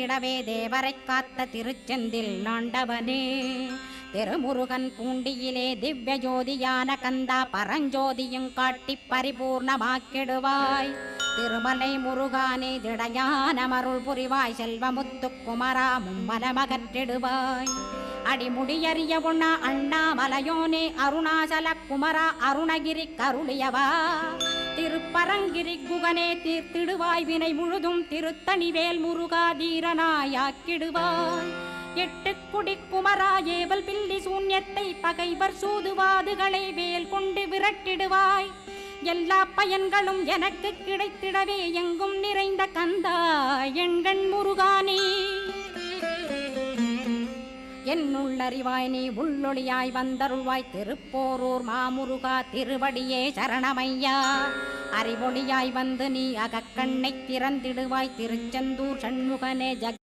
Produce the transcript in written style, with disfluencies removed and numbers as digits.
இடவே தேவரைக் காத்த திருச்செந்தில் ஆண்டவனே திருமுருகன் பூண்டியிலே திவ்ய ஜோதியான கந்தா பரஞ்சோதியும் காட்டிப் பரிபூர்ணமாக்கிடுவாய். திருமலை முருகானே திடையான மருள் புரிவாய். செல்வமுத்துக்குமரா மும்மலமகற்றிடுவாய். அடிமுடியறிய உண்ணா அண்ணாமலையோனே அருணாசல குமரா அருணகிரி கருளியவா. திருப்பரங்கிரி குகனே தீர்த்திடுவாய் வினை முழுதும். திருத்தணிவேல் முருகா தீரனாயாக்கிடுவாய். எட்டு குடி குமரா ஏவல் பில்லி சூன்யத்தை பகைவர் சூதுவாதுகளை வேல் கொண்டு விரட்டிடுவாய். எல்லா பயன்களும் எனக்கு கிடைத்திடவே எங்கும் நிறைந்த கந்தா எண்கண் முருகானே. என்னுள்ளறிவாய் நீ உள்ளொளியாய் வந்தருள்வாய். திருப்போரூர் மாமுருகா திருவடியே சரணமையா. அறிவொளியாய் வந்து நீ அகக்கண்ணை திறந்திடுவாய். திருச்செந்தூர் சண்முகனே ஜக்